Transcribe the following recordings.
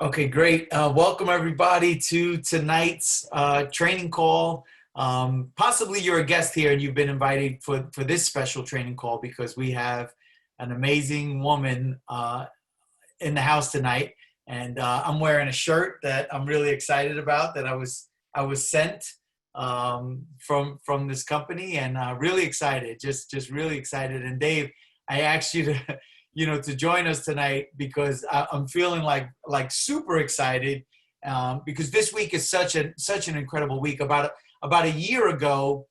Okay, great. Welcome everybody to tonight's training call. Possibly you're a guest here and you've been invited for this special training call because we have an amazing woman in the house tonight. And I'm wearing a shirt that I'm really excited about that I was sent from this company and really excited, just really excited. And Dave, I asked you to to join us tonight because I'm feeling like super excited because this week is such an incredible week. About a year ago,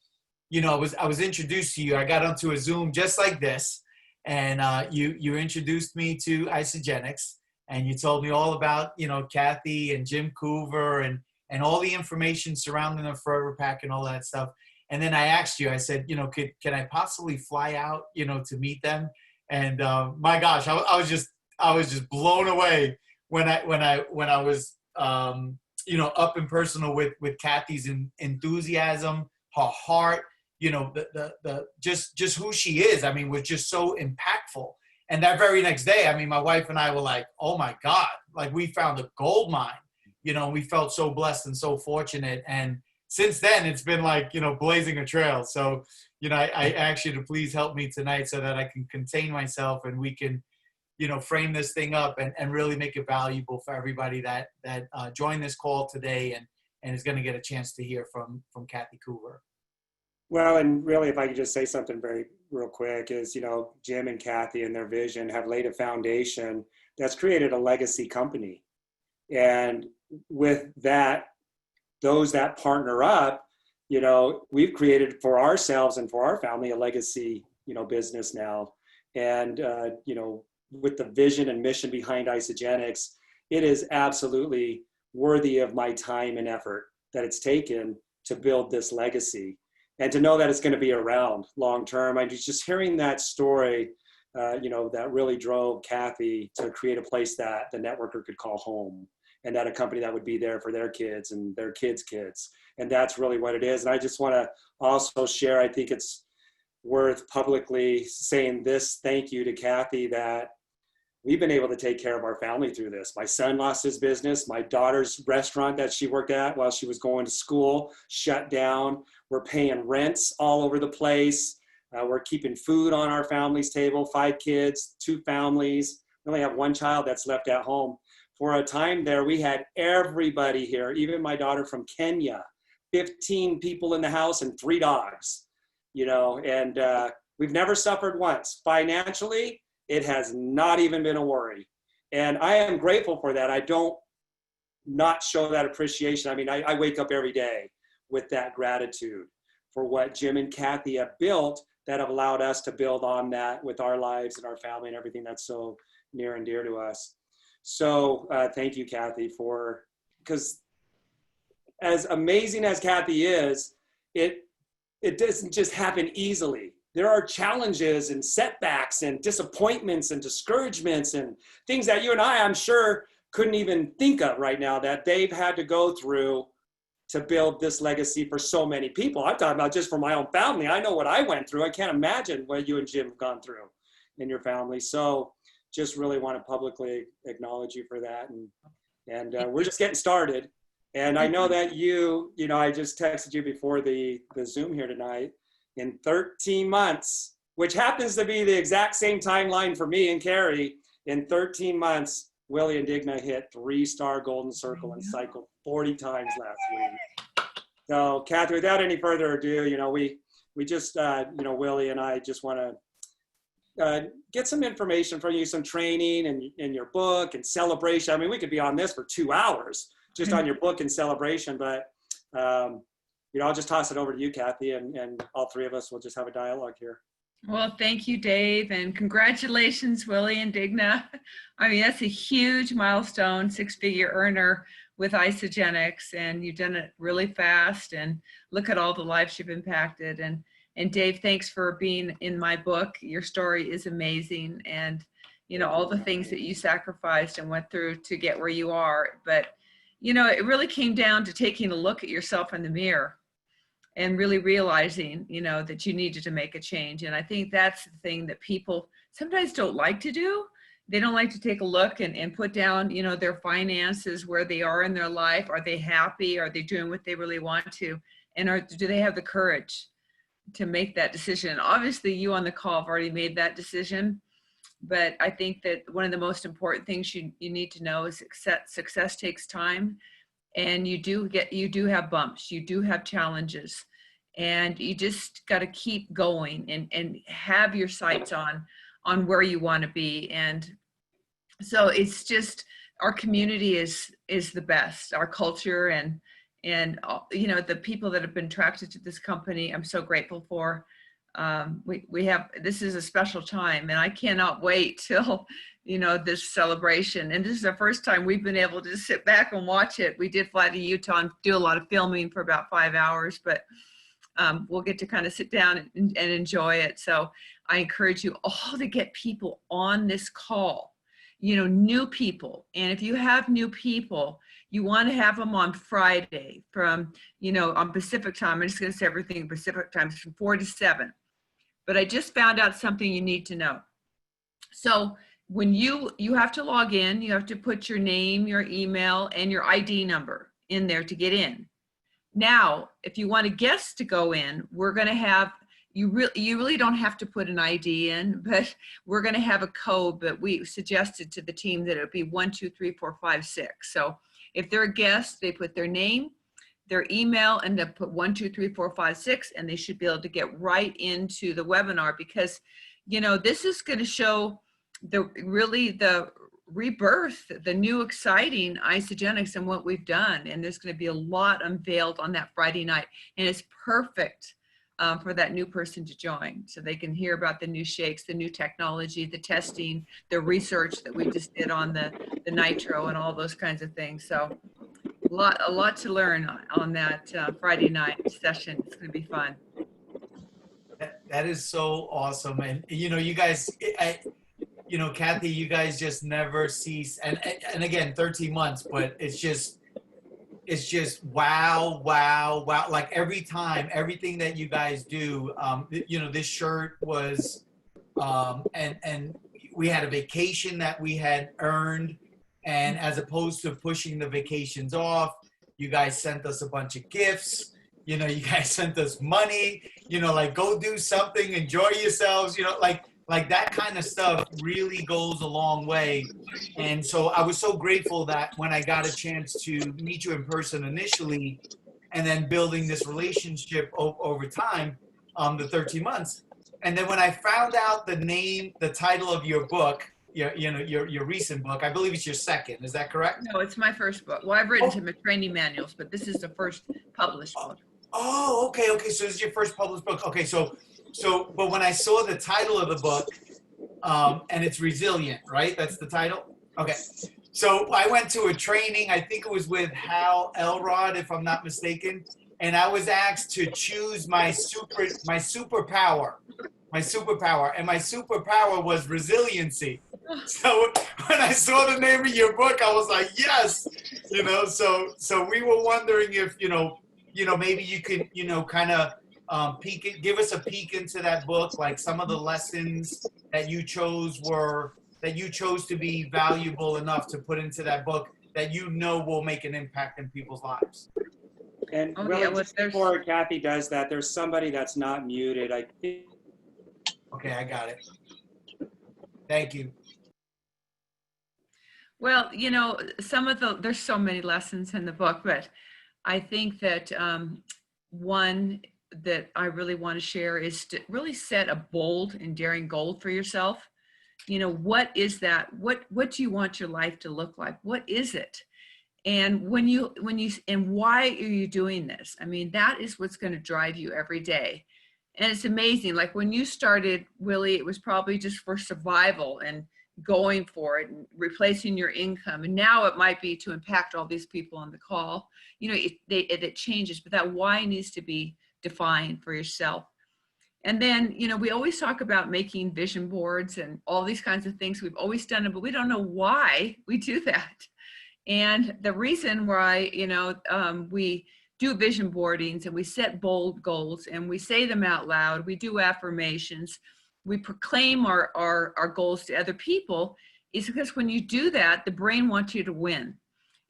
I was introduced to you. I got onto a Zoom just like this, and you introduced me to Isogenics, and you told me all about Kathy and Jim Coover and all the information surrounding the Forever Pack and all that stuff. And then I asked you, I said, can I possibly fly out, to meet them? And my gosh, I was just blown away when I was up and personal with Kathy's enthusiasm, her heart, the just who she is. I mean, was just so impactful. And that very next day, I mean, my wife and I were like, oh my God, like we found a gold mine. We felt so blessed and so fortunate. And since then, it's been like, blazing a trail. So, I ask you to please help me tonight so that I can contain myself and we can, frame this thing up and really make it valuable for everybody that joined this call today and is going to get a chance to hear from Kathy Coover. Well, and really, if I could just say something very real quick is, Jim and Kathy and their vision have laid a foundation that's created a legacy company. And with that, those that partner up, we've created for ourselves and for our family a legacy, business now. And, with the vision and mission behind Isogenics, it is absolutely worthy of my time and effort that it's taken to build this legacy and to know that it's going to be around long term. I was just hearing that story, that really drove Kathy to create a place that the networker could call home, and that a company that would be there for their kids and their kids' kids. And that's really what it is. And I just want to also share, I think it's worth publicly saying this thank you to Kathy, that we've been able to take care of our family through this. My son lost his business. My daughter's restaurant that she worked at while she was going to school shut down. We're paying rents all over the place. We're keeping food on our family's table, 5 kids, 2 families. We only have 1 child that's left at home. For a time there, we had everybody here, even my daughter from Kenya, 15 people in the house and 3 dogs, and we've never suffered once. Financially, it has not even been a worry. And I am grateful for that. I don't not show that appreciation. I mean, I wake up every day with that gratitude for what Jim and Kathy have built that have allowed us to build on that with our lives and our family and everything that's so near and dear to us. So thank you, Kathy, because as amazing as Kathy is, it doesn't just happen easily. There are challenges and setbacks and disappointments and discouragements and things that you and I'm sure, couldn't even think of right now that they've had to go through to build this legacy for so many people. I'm talking about just for my own family. I know what I went through. I can't imagine what you and Jim have gone through in your family. So just really want to publicly acknowledge you for that. And we're just getting started. And I know that I just texted you before the Zoom here tonight, in 13 months, which happens to be the exact same timeline for me and Carrie, in 13 months, Willie and Digna hit 3-star Golden Circle and cycled 40 times last week. So Kathy, without any further ado, we just, Willie and I just want to get some information from you, some training and your book and celebration. I mean, we could be on this for 2 hours just on your book and celebration, but I'll just toss it over to you, Kathy, and all 3 of us will just have a dialogue here. Well, thank you, Dave, and congratulations, Willie and Digna. I mean, that's a huge milestone, 6-figure earner with Isogenics, and you've done it really fast, and look at all the lives you've impacted. And Dave, thanks for being in my book. Your story is amazing, and all the things that you sacrificed and went through to get where you are. But it really came down to taking a look at yourself in the mirror and really realizing, that you needed to make a change. And I think that's the thing that people sometimes don't like to do, they don't like to take a look and put down, you know, their finances, where they are in their life. Are they happy? Are they doing what they really want to? And do they have the courage to make that decision? Obviously, you on the call have already made that decision, but I think that one of the most important things you need to know is success takes time, and you do have bumps, you do have challenges, and you just got to keep going and have your sights on where you want to be. And so it's just, our community is the best, our culture, and you know, the people that have been attracted to this company, I'm so grateful for. We have, this is a special time, and I cannot wait till, you know, this celebration. And this is the first time we've been able to sit back and watch it. We did fly to Utah and do a lot of filming for about 5 hours, but we'll get to kind of sit down and enjoy it. So I encourage you all to get people on this call, you know, new people. And if you have new people, you want to have them on Friday from, you know, on Pacific time. I'm just going to say everything Pacific time, from 4 to 7. But I just found out something you need to know. So when you have to log in, you have to put your name, your email, and your ID number in there to get in. Now, if you want a guest to go in, we're going to have, you really don't have to put an ID in, but we're going to have a code that we suggested to the team that it would be 1, 2, 3, 4, 5, 6. So if they're a guest, they put their name, their email, and they put 1, 2, 3, 4, 5, 6, and they should be able to get right into the webinar, because, you know, this is going to show the rebirth, the new exciting Isagenix and what we've done. And there's going to be a lot unveiled on that Friday night, and it's perfect for that new person to join, so they can hear about the new shakes, the new technology, the testing, the research that we just did on the nitro and all those kinds of things. So a lot to learn on that Friday night session. It's going to be fun. That is so awesome. And, you know, you guys, you know, Kathy, you guys just never cease. And again, 13 months, but it's just wow. Like every time, everything that you guys do, you know, this shirt was, and we had a vacation that we had earned. And as opposed to pushing the vacations off, you guys sent us a bunch of gifts. You know, you guys sent us money, you know, like, go do something, enjoy yourselves, you know, like that kind of stuff really goes a long way. And so I was so grateful that when I got a chance to meet you in person initially, and then building this relationship over time, the 13 months. And then when I found out the title of your book, your recent book, I believe it's your second, is that correct? No, it's my first book. Well, I've written some training manuals, but this is the first published book. Oh, okay. So this is your first published book. Okay, so, but when I saw the title of the book, and it's Resilient, right? That's the title? Okay. So I went to a training, I think it was with Hal Elrod, if I'm not mistaken, and I was asked to choose my superpower, and my superpower was resiliency. So when I saw the name of your book, I was like, yes, you know, so we were wondering if, you know, maybe you could, you know, kind of give us a peek into that book, like some of the lessons that you chose to be valuable enough to put into that book that you know will make an impact in people's lives. And just before Kathy does that, there's somebody that's not muted. I think. Okay, I got it. Thank you. Well, you know, there's so many lessons in the book, but I think that one that I really want to share is to really set a bold and daring goal for yourself. You know, what is that? What do you want your life to look like? What is it? And and why are you doing this? I mean, that is what's going to drive you every day. And it's amazing. Like when you started, Willie, it was probably just for survival and going for it and replacing your income. And now it might be to impact all these people on the call. You know, it changes, but that why needs to be defined for yourself. And then, you know, we always talk about making vision boards and all these kinds of things. We've always done it, but we don't know why we do that. And the reason why, you know, we do vision boardings and we set bold goals and we say them out loud, we do affirmations, we proclaim our goals to other people, is because when you do that, the brain wants you to win.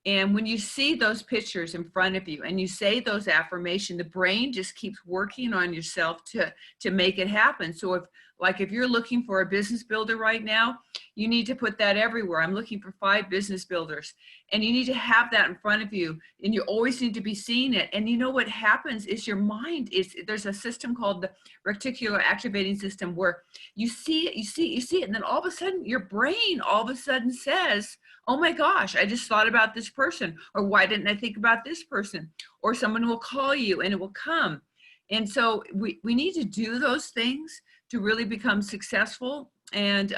And when you see those pictures in front of you and you say those affirmations, the brain just keeps working on yourself to make it happen. So if you're looking for a business builder right now, you need to put that everywhere. I'm looking for 5 business builders, and you need to have that in front of you, and you always need to be seeing it. And you know what happens is your mind there's a system called the reticular activating system where you see it, and then all of a sudden your brain all of a sudden says, oh my gosh, I just thought about this person, or why didn't I think about this person? Or someone will call you and it will come. And so we need to do those things to really become successful. And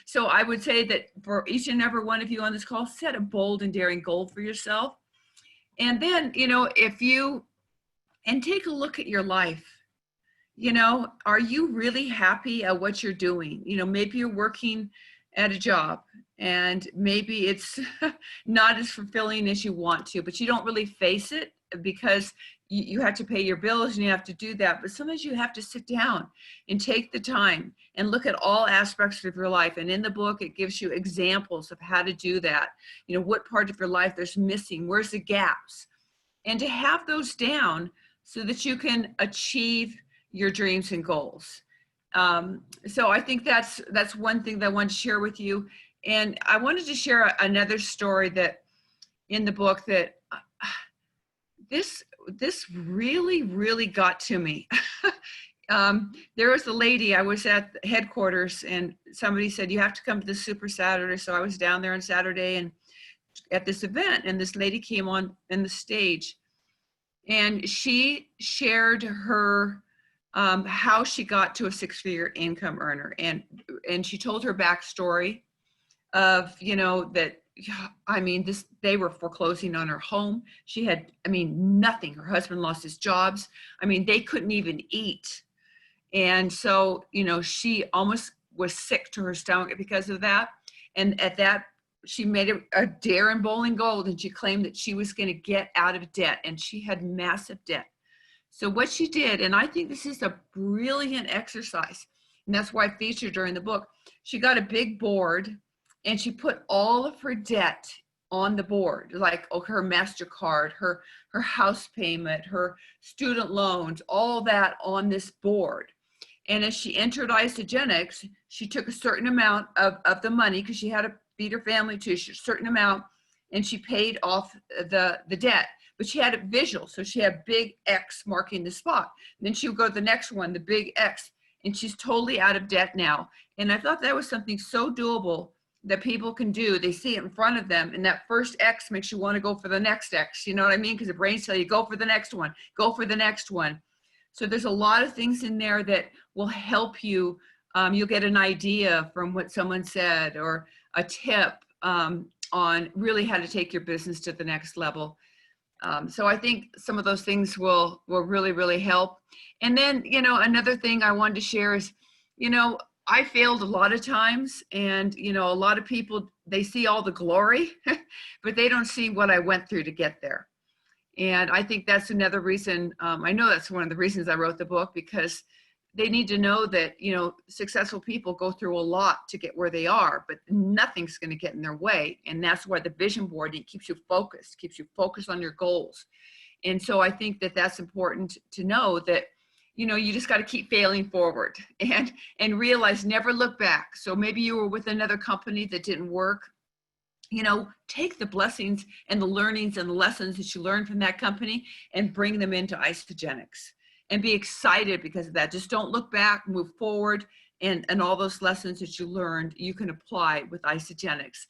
so I would say that for each and every one of you on this call, set a bold and daring goal for yourself. And then, and take a look at your life. Are you really happy at what you're doing? Maybe you're working at a job and maybe it's not as fulfilling as you want to, but you don't really face it because you have to pay your bills and you have to do that. But sometimes you have to sit down and take the time and look at all aspects of your life. And in the book, it gives you examples of how to do that. What part of your life there's missing, where's the gaps, and to have those down so that you can achieve your dreams and goals. So I think that's one thing that I wanted to share with you. And I wanted to share another story that in the book that this really, really got to me. There was a lady, I was at the headquarters and somebody said, you have to come to the Super Saturday. So I was down there on Saturday and at this event, and this lady came on in the stage and she shared her how she got to a 6-figure income earner. And she told her backstory of, they were foreclosing on her home. She had, nothing. Her husband lost his jobs. They couldn't even eat. And so, she almost was sick to her stomach because of that. And at that, she made a dare and bowling gold, and she claimed that she was going to get out of debt, and she had massive debt. So what she did, and I think this is a brilliant exercise, and that's why I featured her in the book. She got a big board and she put all of her debt on the board, like her MasterCard, her house payment, her student loans, all that on this board. And as she entered Isogenics, she took a certain amount of the money because she had to feed her family too, a certain amount, and she paid off the debt. But she had it visual, so she had big X marking the spot. And then she would go to the next one, the big X, and she's totally out of debt now. And I thought that was something so doable that people can do. They see it in front of them, and that first X makes you want to go for the next X. You know what I mean? Because the brains tell you, go for the next one, go for the next one. So there's a lot of things in there that will help you. You'll get an idea from what someone said or a tip on really how to take your business to the next level. So I think some of those things will really, really help. And then, another thing I wanted to share is, I failed a lot of times, and, a lot of people, they see all the glory, but they don't see what I went through to get there. And I think that's another reason, I know that's one of the reasons I wrote the book, because they need to know that, successful people go through a lot to get where they are, but nothing's going to get in their way. And that's why the vision board, it keeps you focused on your goals. And so I think that that's important to know that, you just got to keep failing forward and realize, never look back. So maybe you were with another company that didn't work. Take the blessings and the learnings and the lessons that you learned from that company and bring them into Isogenics. And be excited because of that. Just don't look back, move forward, and all those lessons that you learned, you can apply with Isogenics.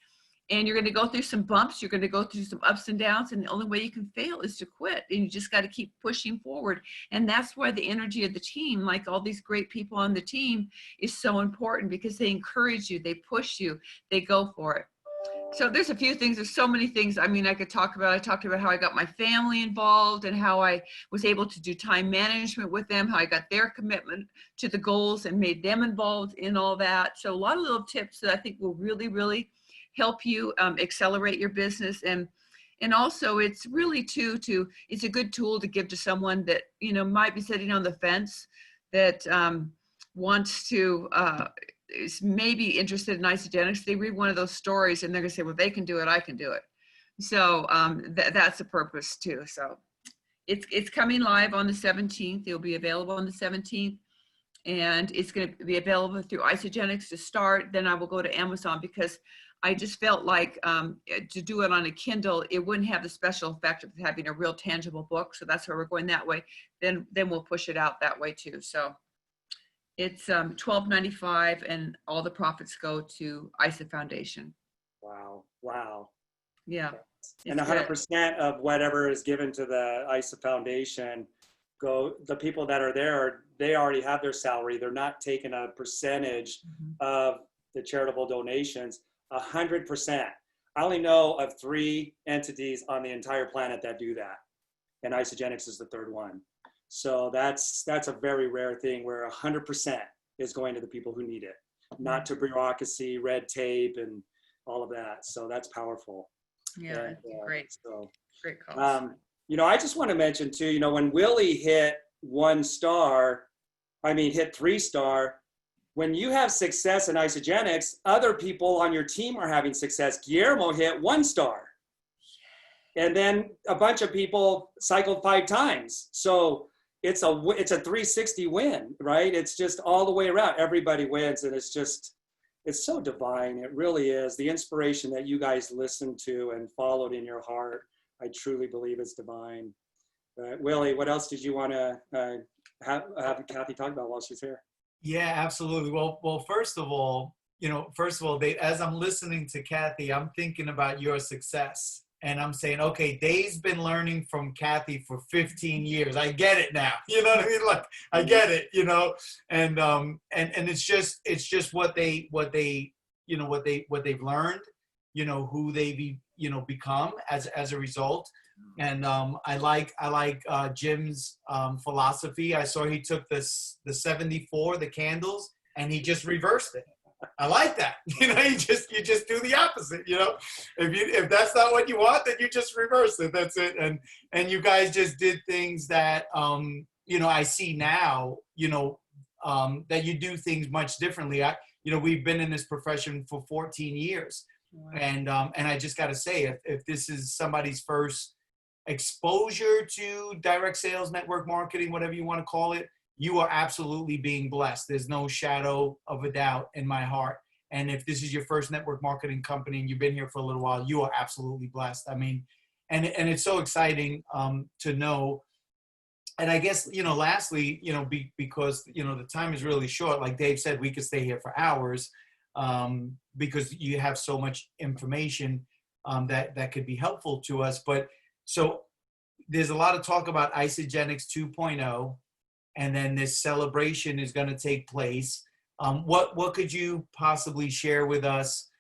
And you're going to go through some bumps, you're going to go through some ups and downs, and the only way you can fail is to quit. And you just got to keep pushing forward. And that's why the energy of the team, like all these great people on the team, is so important, because they encourage you, they push you, they go for it. So there's a few things, there's so many things I could talk about. I talked about how I got my family involved and how I was able to do time management with them, how I got their commitment to the goals and made them involved in all that. So a lot of little tips that I think will really, really help you accelerate your business. And also it's really it's a good tool to give to someone that, might be sitting on the fence, that wants to, is maybe interested in Isagenix, they read one of those stories and they're gonna say, well, they can do it, I can do it. So that's the purpose too. So it's coming live on the 17th. It'll be available on the 17th. And it's going to be available through Isagenix to start. Then I will go to Amazon, because I just felt like to do it on a Kindle, it wouldn't have the special effect of having a real tangible book. So that's why we're going that way. Then we'll push it out that way too. So it's $12.95, and all the profits go to ISA Foundation. Wow. Wow. Yeah. And 100% of whatever is given to the ISA Foundation the people that are there, they already have their salary. They're not taking a percentage of the charitable donations. 100%. I only know of 3 entities on the entire planet that do that, and Isagenix is the 3rd one. So that's a very rare thing, where 100% is going to the people who need it, not to bureaucracy, red tape, and all of that. So that's powerful. Yeah, And, great. So, great cause. I just want to mention too, when Willie hit 1 star, hit 3-star, when you have success in Isagenix, other people on your team are having success. Guillermo hit 1 star. And then a bunch of people cycled 5 times. So it's a 360 win, right? It's just all the way around. Everybody wins. And it's so divine. It really is. The inspiration that you guys listened to and followed in your heart, I truly believe is divine. Willie, what else did you want to have Kathy talk about while she's here? Yeah, absolutely. Well, first of all, as I'm listening to Kathy, I'm thinking about your success. And I'm saying, okay, Dave's been learning from Kathy for 15 years. I get it now. You know what I mean? Like, I get it, and it's just what they've learned, who they've, become as a result. And I like Jim's philosophy. I saw he took the 74, the candles, and he just reversed it. I like that. You just do the opposite. If that's not what you want, then you just reverse it. That's it. And you guys just did things that I see now. That you do things much differently. We've been in this profession for 14 years, wow. And I just got to say, if this is somebody's first exposure to direct sales, network marketing, whatever you want to call it, you are absolutely being blessed. There's no shadow of a doubt in my heart. And if this is your first network marketing company and you've been here for a little while, you are absolutely blessed. And it's so exciting to know. And I guess, lastly, because, the time is really short. Like Dave said, we could stay here for hours because you have so much information that could be helpful to us. But so there's a lot of talk about Isagenix 2.0. And then this celebration is going to take place. What could you possibly share with us?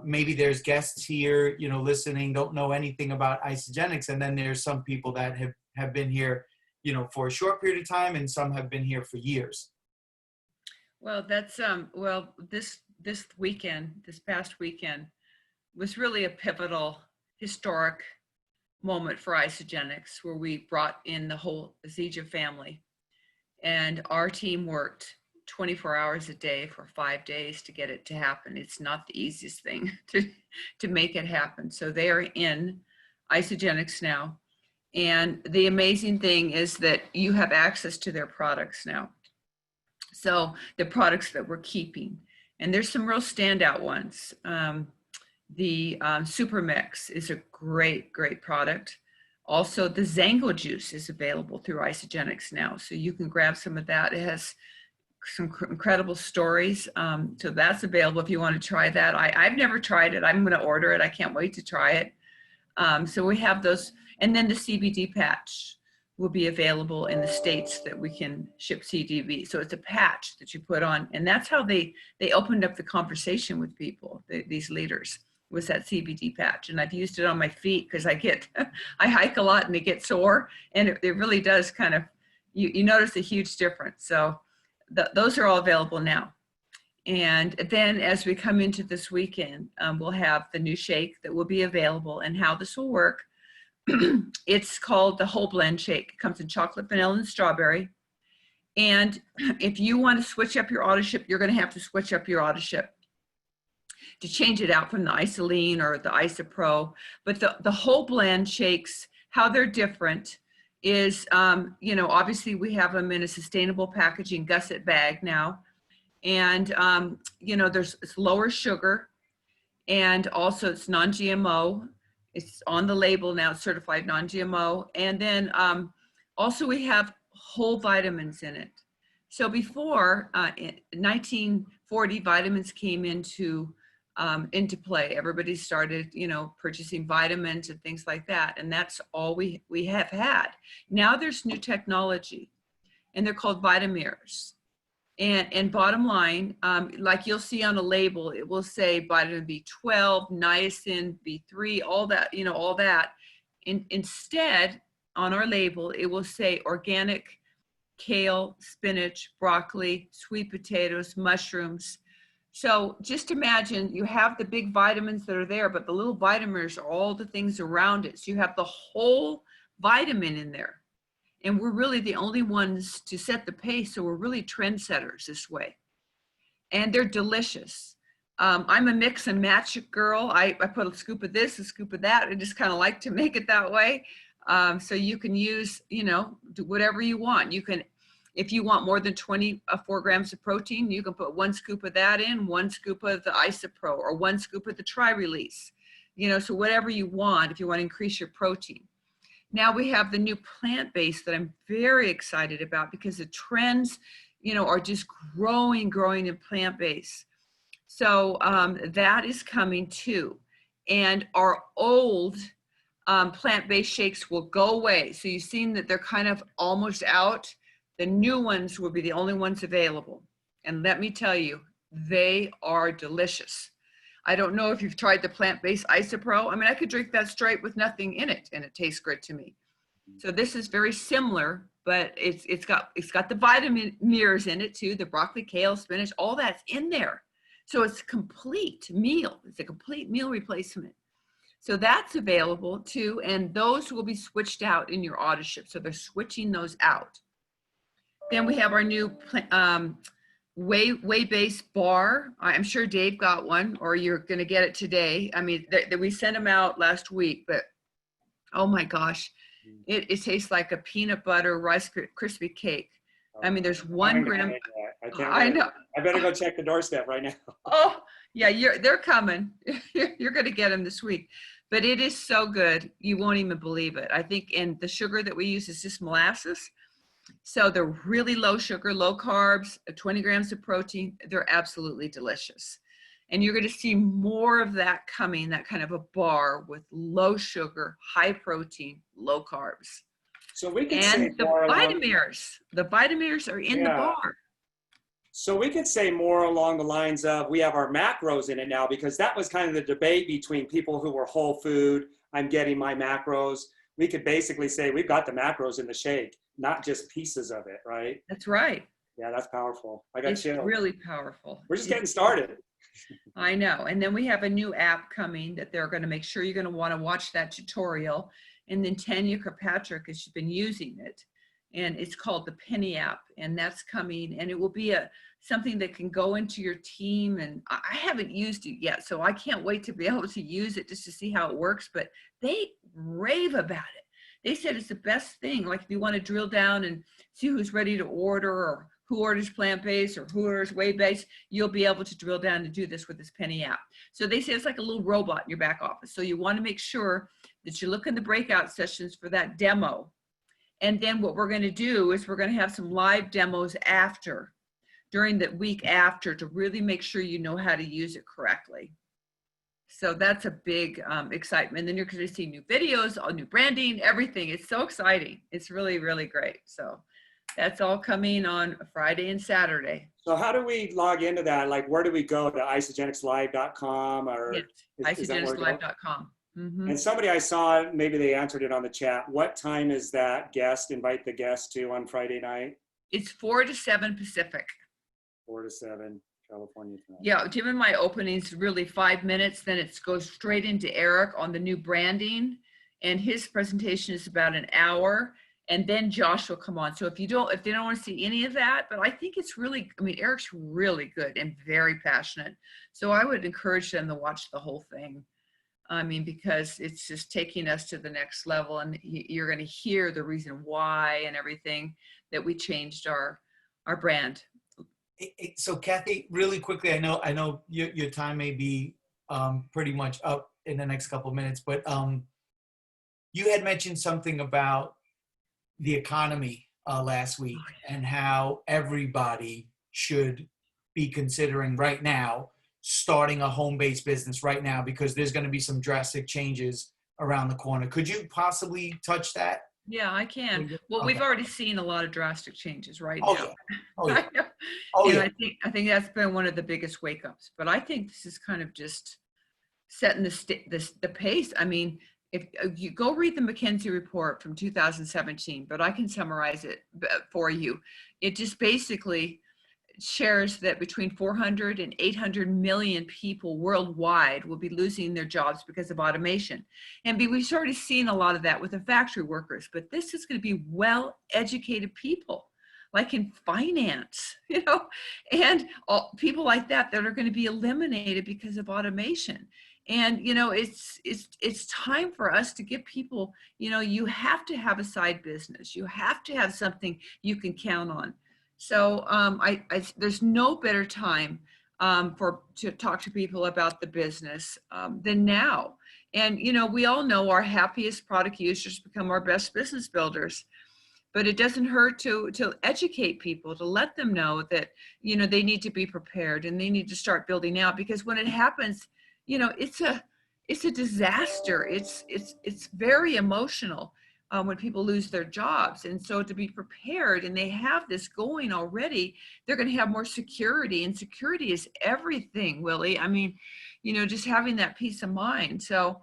Maybe there's guests here, listening, don't know anything about Isagenix, and then there's some people that have been here, for a short period of time, and some have been here for years. Well, that's this past weekend was really a pivotal, historic moment for Isagenix, where we brought in the whole Zija family. And our team worked 24 hours a day for 5 days to get it to happen. It's not the easiest thing to make it happen. So they are in Isagenix now. And the amazing thing is that you have access to their products now. So the products that we're keeping. And there's some real standout ones. The Super Mix is a great, great product. Also, the Zango juice is available through Isagenix now. So you can grab some of that. It has some incredible stories. So that's available if you want to try that. I've never tried it. I'm going to order it. I can't wait to try it. So we have those. And then the CBD patch will be available in the states that we can ship CBD. So it's a patch that you put on. And that's how they opened up the conversation with people, these leaders. Was that CBD patch. And I've used it on my feet because I hike a lot and they get sore, and it really does kind of, you notice a huge difference. So those are all available now. And then as we come into this weekend, we'll have the new shake that will be available. And how this will work, it's called the Whole Blend Shake. It comes in chocolate, vanilla, and strawberry. And if you want to switch up your auto-ship, you're going to have to switch up your auto-ship to change it out from the Isoline or the Isopro. But the whole blend shakes, how they're different is, you know, obviously we have them in a sustainable packaging gusset bag now. And, you know, it's lower sugar, and also it's non-GMO. It's on the label now, it's certified non-GMO. And then also we have whole vitamins in it. So before, in 1940, vitamins came into play. Everybody started, you know, purchasing vitamins and things like that. And that's all we have had. Now there's new technology, and they're called Vitamirs. And bottom line, like you'll see on a label, it will say vitamin B12, niacin, B3, all that, you know, all that. Instead, on our label, it will say organic kale, spinach, broccoli, sweet potatoes, mushrooms. So just imagine you have the big vitamins that are there, but the little vitamins are all the things around it. So you have the whole vitamin in there. And we're really the only ones to set the pace. So we're really trendsetters this way. And they're delicious. I'm a mix and match girl. I put a scoop of this, a scoop of that. I just kind of like to make it that way. So you can use, you know, do whatever you want. You can, if you want more than 24 grams of protein, you can put 1 scoop of that in, 1 scoop of the Isopro, or 1 scoop of the Tri-Release. You know, so whatever you want, if you want to increase your protein. Now we have the new plant-based that I'm very excited about, because the trends, you know, are just growing in plant-based. So that is coming too. And our old plant-based shakes will go away. So you've seen that they're kind of almost out. The new ones will be the only ones available. And let me tell you, they are delicious. I don't know if you've tried the plant-based Isopro. I mean, I could drink that straight with nothing in it, and it tastes good to me. So this is very similar, but it's got the vitamin mirrors in it too, the broccoli, kale, spinach, all that's in there. So it's a complete meal. It's a complete meal replacement. So that's available too, and those will be switched out in your auto-ship. So they're switching those out. Then we have our new whey-based bar. I'm sure Dave got one, or you're going to get it today. I mean, we sent them out last week, but oh my gosh, it tastes like a peanut butter Rice Krispie cake. I mean, there's 1 gram. I know. I better go check the doorstep right now. Oh yeah, they're coming. You're going to get them this week, but it is so good. You won't even believe it. I think, and the sugar that we use is just molasses. So they're really low sugar, low carbs, 20 grams of protein. They're absolutely delicious. And you're going to see more of that coming, that kind of a bar with low sugar, high protein, low carbs. So we can and say the Vitamirs are in the bar. So we could say more along the lines of, we have our macros in it now, because that was kind of the debate between people who were whole food. I'm getting my macros. We could basically say we've got the macros in the shake, not just pieces of it, right? That's right. Yeah, that's powerful. I got chills. It's really powerful. We're just getting started. I know. And then we have a new app coming that they're going to make sure you're going to want to watch that tutorial. And then Tanya Kirkpatrick has been using it, and it's called the Penny app, and that's coming, and it will be something that can go into your team. And I haven't used it yet, so I can't wait to be able to use it just to see how it works, but they rave about it. They said it's the best thing. Like if you want to drill down and see who's ready to order, or who orders plant-based or who orders whey-based, you'll be able to drill down and do this with this Penny app. So they say it's like a little robot in your back office. So you want to make sure that you look in the breakout sessions for that demo. And then what we're going to do is we're going to have some live demos during the week after, to really make sure you know how to use it correctly. So that's a big excitement. Then you're going to see new videos, all new branding, everything. It's so exciting. It's really, really great. So that's all coming on Friday and Saturday. So how do we log into that? Like, where do we go? To isogenicslive.com or yes, isogenicslive.com. And somebody I saw, maybe they answered it on the chat. What time is that invite the guest to on Friday night? It's 4 to 7 Pacific. 4 to 7 California time. Yeah, Jim and my opening's really 5 minutes. Then it goes straight into Eric on the new branding. And his presentation is about an hour. and then Josh will come on. So if they don't want to see any of that, but I think it's really, I mean, Eric's really good and very passionate. So I would encourage them to watch the whole thing. I mean, because it's just taking us to the next level, and you're going to hear the reason why and everything that we changed our brand. So Kathy, really quickly, I know your time may be pretty much up in the next couple of minutes, but you had mentioned something about the economy last week and how everybody should be considering right now starting a home-based business right now, because there's going to be some drastic changes around the corner. Could you possibly touch that? Yeah, I can. Well, Okay. we've already seen a lot of drastic changes right Oh, now. yeah. Oh, yeah. I know. Oh, And yeah. I think that's been one of the biggest wake ups. But I think this is kind of just setting the pace. I mean, if you go read the McKinsey report from 2017, but I can summarize it for you. It just basically shares that between 400 and 800 million people worldwide will be losing their jobs because of automation. And we've already seen a lot of that with the factory workers, but this is going to be well-educated people, like in finance, you know, and all, people like that are going to be eliminated because of automation. And, you know, it's time for us to give people, you know, you have to have a side business. You have to have something you can count on. So there's no better time to talk to people about the business than now. And, you know, we all know our happiest product users become our best business builders. But it doesn't hurt to educate people, to let them know that, you know, they need to be prepared and they need to start building out, because when it happens, you know, it's a disaster. It's very emotional when people lose their jobs. And so to be prepared, and they have this going already, they're going to have more security, and security is everything, Willie. I mean, you know, just having that peace of mind. So,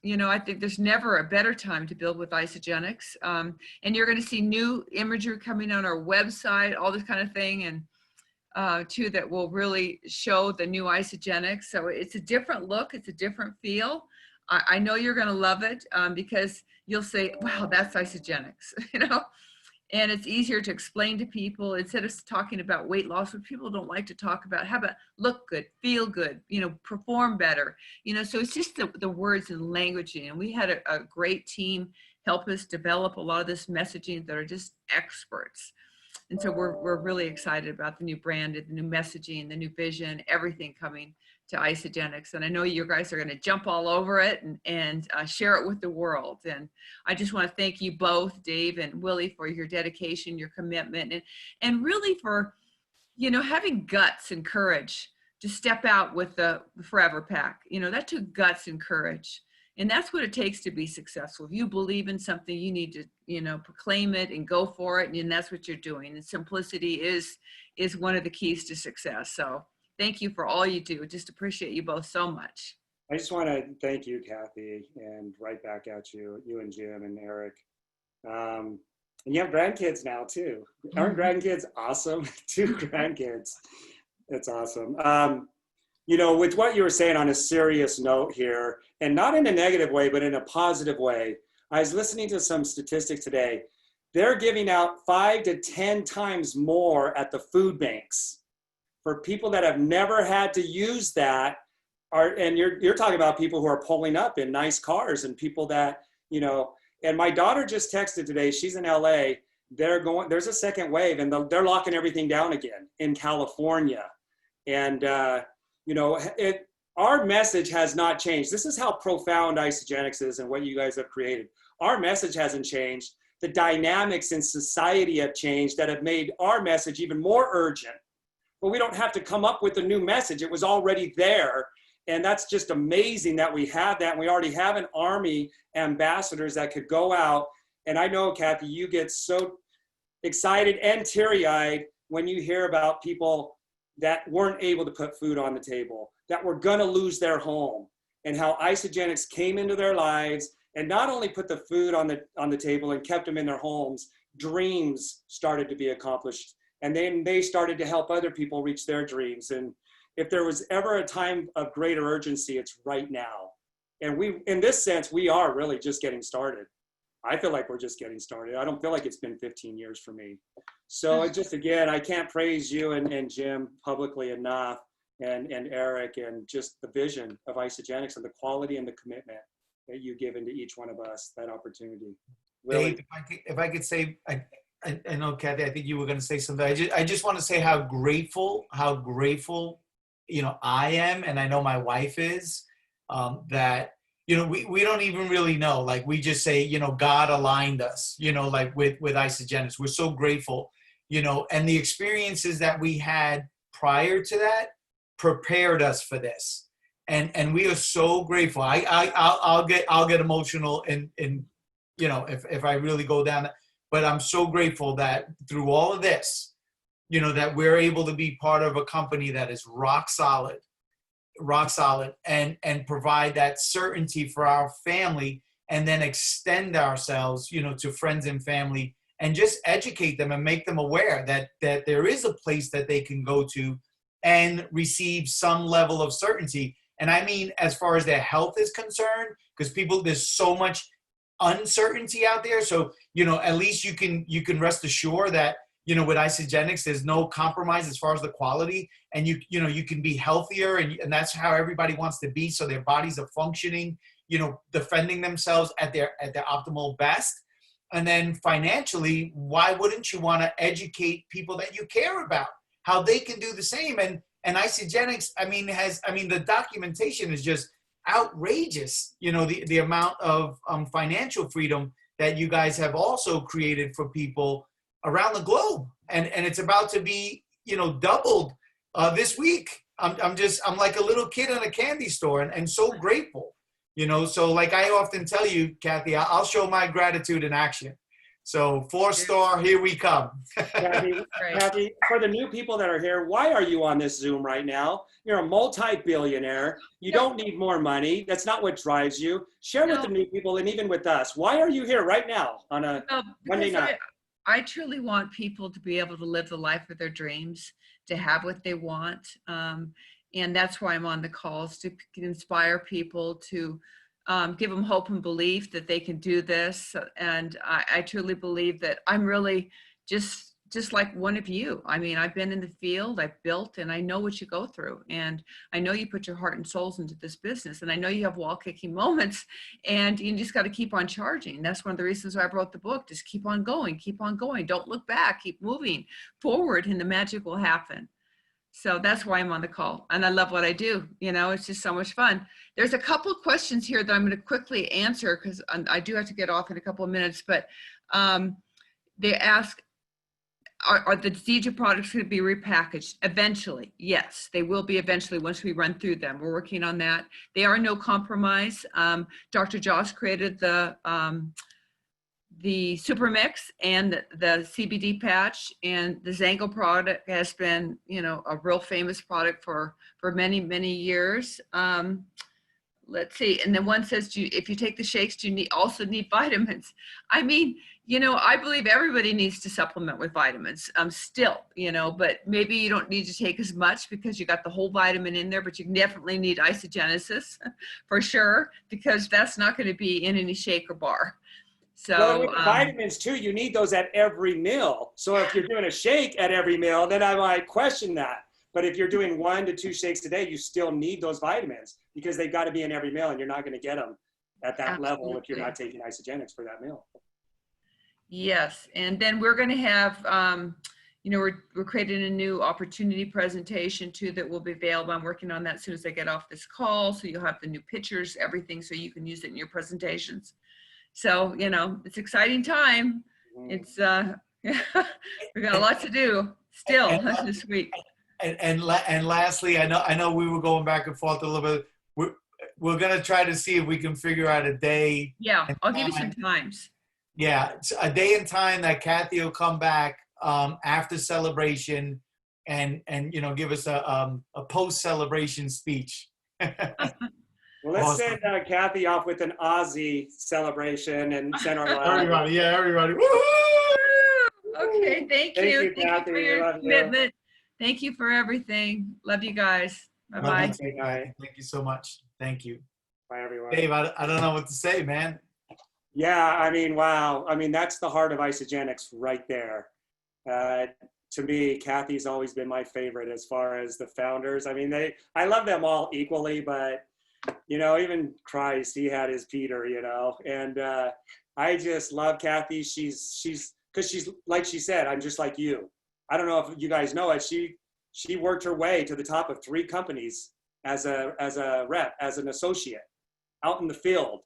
you know, I think there's never a better time to build with Isagenix. And you're going to see new imagery coming on our website, all this kind of thing, and too, that will really show the new Isagenix. So it's a different look, it's a different feel. I know you're going to love it because you'll say, wow, that's Isagenix, you know, and it's easier to explain to people instead of talking about weight loss, which people don't like to talk about. How about look good, feel good, you know, perform better, you know. So it's just the words and languaging. And we had a great team help us develop a lot of this messaging that are just experts. And so we're really excited about the new brand and the new messaging, the new vision, everything coming to Isagenix. And I know you guys are going to jump all over it and share it with the world. And I just want to thank you both, Dave and Willie, for your dedication, your commitment, and really for, you know, having guts and courage to step out with the Forever Pack. You know, that took guts and courage. And that's what it takes to be successful. If you believe in something, you need to, you know, proclaim it and go for it. And that's what you're doing. And simplicity is one of the keys to success. So thank you for all you do. Just appreciate you both so much. I just want to thank you, Kathy, and right back at you, you and Jim and Eric. And you have grandkids now too. Aren't grandkids awesome? 2 grandkids. That's awesome. You know, with what you were saying, on a serious note here, and not in a negative way, but in a positive way, I was listening to some statistics today. They're giving out 5 to 10 times more at the food banks for people that have never had to use that. And you're talking about people who are pulling up in nice cars, and people that, you know, and my daughter just texted today, she's in LA, there's a second wave, and they're locking everything down again in California. And, you know, our message has not changed. This is how profound Isagenix is and what you guys have created. Our message hasn't changed. The dynamics in society have changed that have made our message even more urgent. But we don't have to come up with a new message. It was already there. And that's just amazing that we have that. And we already have an army ambassadors that could go out. And I know, Kathy, you get so excited and teary-eyed when you hear about people that weren't able to put food on the table, that were gonna lose their home, and how Isagenix came into their lives and not only put the food on the table and kept them in their homes, dreams started to be accomplished. And then they started to help other people reach their dreams. And if there was ever a time of greater urgency, it's right now. And in this sense, we are really just getting started. I feel like we're just getting started. I don't feel like it's been 15 years for me. So it just, again, I can't praise you and Jim publicly enough, and Eric, and just the vision of Isagenix and the quality and the commitment that you give into each one of us, that opportunity. Really. Dave, if I could say, I know, Kathy, I think you were going to say something. I just want to say how grateful, I am, and I know my wife is, that, we don't even really know. Like, we just say, God aligned us, like with Isagenix. We're so grateful, and the experiences that we had prior to that prepared us for this. And we are so grateful. I'll get emotional in if I really go down that. But I'm so grateful that through all of this, that we're able to be part of a company that is rock solid, and provide that certainty for our family, and then extend ourselves, to friends and family, and just educate them and make them aware that there is a place that they can go to and receive some level of certainty. And I mean, as far as their health is concerned, because there's so much uncertainty out there. So, at least you can rest assured that, with Isagenix, there's no compromise as far as the quality, and you can be healthier, and that's how everybody wants to be. So their bodies are functioning, defending themselves at their optimal best. And then financially, why wouldn't you want to educate people that you care about, how they can do the same? And Isagenix, the documentation is just outrageous. The amount of financial freedom that you guys have also created for people around the globe, and it's about to be doubled this week. I'm like a little kid in a candy store, and so grateful. So like I often tell you, Kathy, I'll show my gratitude in action. So 4-star, here we come. Kathy, for the new people that are here, why are you on this Zoom right now? You're a multi-billionaire. You don't need more money. That's not what drives you. Share with the new people, and even with us. Why are you here right now on a Monday night? I truly want people to be able to live the life of their dreams, to have what they want. And that's why I'm on the calls, to inspire people, to give them hope and belief that they can do this. And I truly believe that I'm really just like one of you. I've been in the field, I've built, and I know what you go through. And I know you put your heart and souls into this business. And I know you have wall-kicking moments, and you just got to keep on charging. That's one of the reasons why I wrote the book. Just keep on going, keep on going. Don't look back, keep moving forward, and the magic will happen. So that's why I'm on the call. And I love what I do. It's just so much fun. There's a couple of questions here that I'm going to quickly answer, because I do have to get off in a couple of minutes. But they ask, are the Zija products going to be repackaged eventually? Yes, they will be eventually once we run through them. We're working on that. They are no compromise. Dr. Josh created the Super Mix and the CBD patch, and the Zango product has been, a real famous product for many, many years. Let's see. And then one says, if you take the shakes, do you also need vitamins? I believe everybody needs to supplement with vitamins still, but maybe you don't need to take as much because you got the whole vitamin in there, but you definitely need isogenesis for sure, because that's not going to be in any shake or bar. So with vitamins too, you need those at every meal. So if you're doing a shake at every meal, then I might question that. But if you're doing 1 to 2 shakes a day, you still need those vitamins, because they've got to be in every meal, and you're not going to get them at that level if you're not taking Isagenix for that meal. Yes, and then we're going to have, we're creating a new opportunity presentation too that will be available. I'm working on that as soon as I get off this call. So you'll have the new pictures, everything, so you can use it in your presentations. So, it's an exciting time. It's, we got a lot to do still this week. And lastly, I know we were going back and forth a little bit. We're going to try to see if we can figure out a day. Yeah, I'll give you some times. Yeah, a day and time that Kathy will come back after celebration and give us a post-celebration speech. Well, let's send Kathy off with an Aussie celebration and send our everybody. Woo! Okay, thank you. Kathy. Thank you for your commitment. Thank you for everything. Love you guys. Bye-bye. Thank you so much. Thank you. Bye, everyone. Dave, I don't know what to say, man. Yeah, I mean, wow. I mean, that's the heart of Isogenics right there. Uh, to me, Kathy's always been my favorite as far as the founders. I mean, I love them all equally, but even Christ, he had his Peter, and I just love Kathy. Because she's like she said, I'm just like you. I don't know if you guys know it. She worked her way to the top of 3 companies as a rep, as an associate out in the field.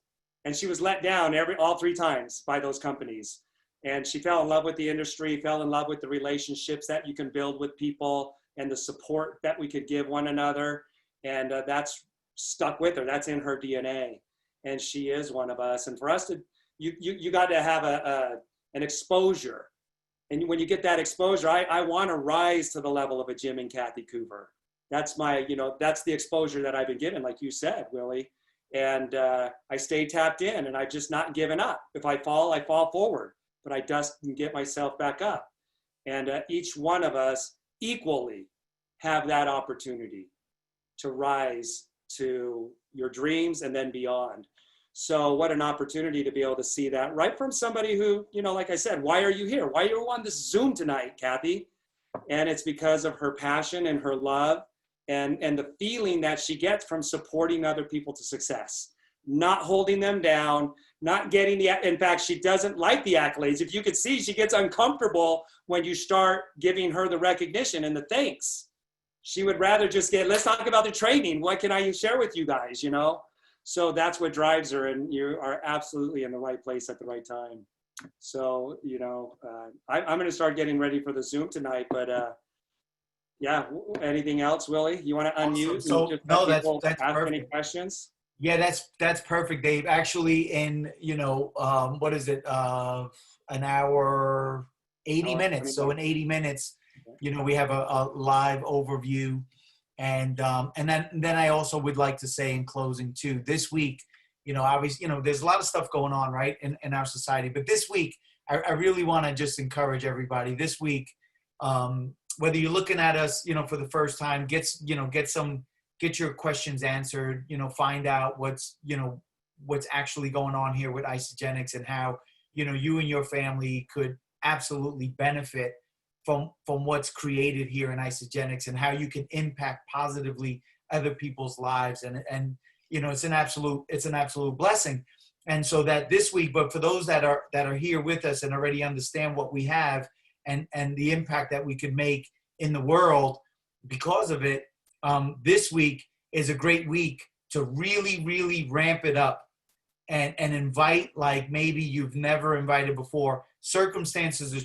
And she was let down all 3 times by those companies. And she fell in love with the industry, fell in love with the relationships that you can build with people and the support that we could give one another. And that's stuck with her. That's in her DNA. And she is one of us. And for us to, you got to have an exposure. And when you get that exposure, I want to rise to the level of a Jim and Kathy Coover. That's that's the exposure that I've been given, like you said, Willie. And I stay tapped in, and I've just not given up. If I fall forward, but I dust and get myself back up. And each one of us equally have that opportunity to rise to your dreams and then beyond. So what an opportunity to be able to see that right from somebody who, like I said, why are you here? Why are you on this Zoom tonight, Kathy? And it's because of her passion and her love and the feeling that she gets from supporting other people to success, not holding them down, not getting in fact, she doesn't like the accolades. If you could see, she gets uncomfortable when you start giving her the recognition and the thanks. She would rather just let's talk about the training. What can I share with you guys, So that's what drives her, and you are absolutely in the right place at the right time. So, I'm going to start getting ready for the Zoom tonight, but yeah, anything else, Willie? You want to unmute? So no, that's ask perfect. any questions? Yeah, that's perfect, Dave. Actually, in what is it? An hour, 80 minutes. So in 80 minutes, we have a live overview, and then I also would like to say in closing too, this week, obviously, there's a lot of stuff going on, right, in our society. But this week, I really want to just encourage everybody. This week, whether you're looking at us, for the first time, get your questions answered, find out what's actually going on here with Isogenics and how, you and your family could absolutely benefit from what's created here in Isogenics and how you can impact positively other people's lives. And it's an absolute blessing. And so that this week, but for those that are here with us and already understand what we have and the impact that we could make in the world because of it, this week is a great week to really, really ramp it up and invite like maybe you've never invited before. Circumstances are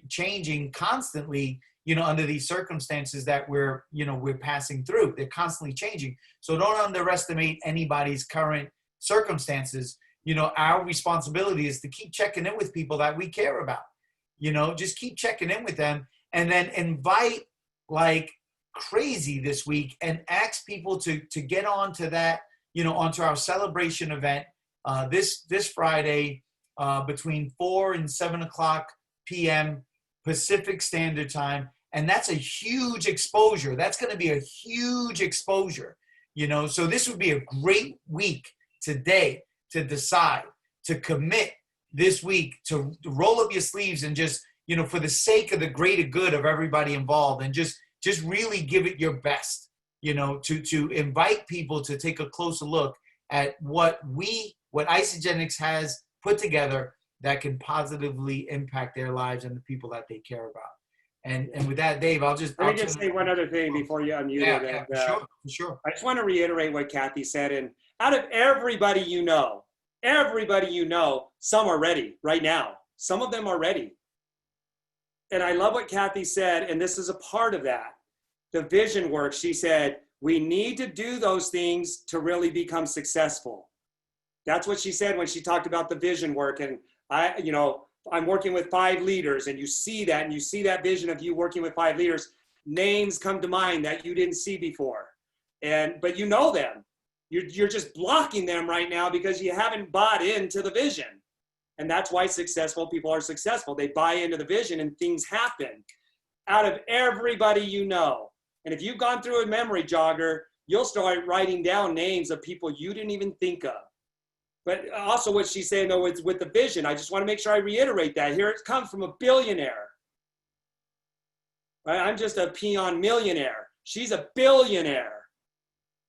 changing constantly, under these circumstances that we're passing through. They're constantly changing. So don't underestimate anybody's current circumstances. Our responsibility is to keep checking in with people that we care about. Just keep checking in with them and then invite like crazy this week and ask people to get onto that, onto our celebration event this Friday between 4 and 7 o'clock p.m. Pacific Standard Time. And that's a huge exposure. That's going to be a huge exposure, So this would be a great week today to decide, to commit this week, to roll up your sleeves and just, for the sake of the greater good of everybody involved and just really give it your best, to invite people to take a closer look at what Isogenics has put together that can positively impact their lives and the people that they care about. And with that, Dave, Let me just say one other thing before you unmute it. Yeah, for sure. I just want to reiterate what Kathy said. And out of everybody some are ready right now. Some of them are ready. And I love what Kathy said, and this is a part of that. The vision work, she said, we need to do those things to really become successful. That's what she said when she talked about the vision work. And I'm working with 5 leaders, and you see that, and you see that vision of you working with 5 leaders. Names come to mind that you didn't see before. But you know them. You're just blocking them right now because you haven't bought into the vision. And that's why successful people are successful. They buy into the vision and things happen. Out of everybody and if you've gone through a memory jogger, you'll start writing down names of people you didn't even think of. But also what she's saying, though, is with the vision. I just want to make sure I reiterate that. Here it comes from a billionaire. Right? I'm just a peon millionaire. She's a billionaire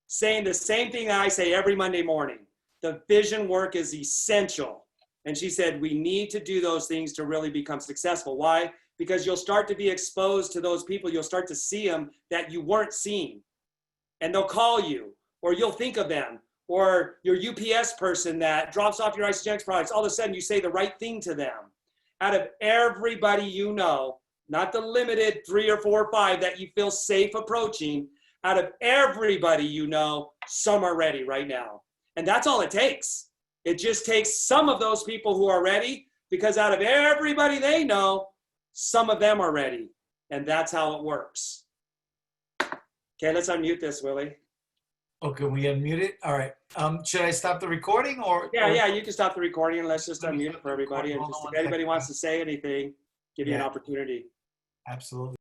saying the same thing that I say every Monday morning. The vision work is essential. And she said, we need to do those things to really become successful. Why? Because you'll start to be exposed to those people. You'll start to see them that you weren't seeing. And they'll call you, or you'll think of them, or your UPS person that drops off your Isogenics products. All of a sudden, you say the right thing to them. Out of everybody you know, not the limited 3 or 4 or 5 that you feel safe approaching, out of everybody you know, some are ready right now. And that's all it takes. It just takes some of those people who are ready, because out of everybody they know, some of them are ready. And that's how it works. Okay, let's unmute this, Willie. Okay, we unmute it. All right. Should I stop the recording or? Yeah, you can stop the recording and let's just unmute it for everybody. And Hold just on if anybody second. wants to say anything, give you an Yeah. opportunity. Absolutely.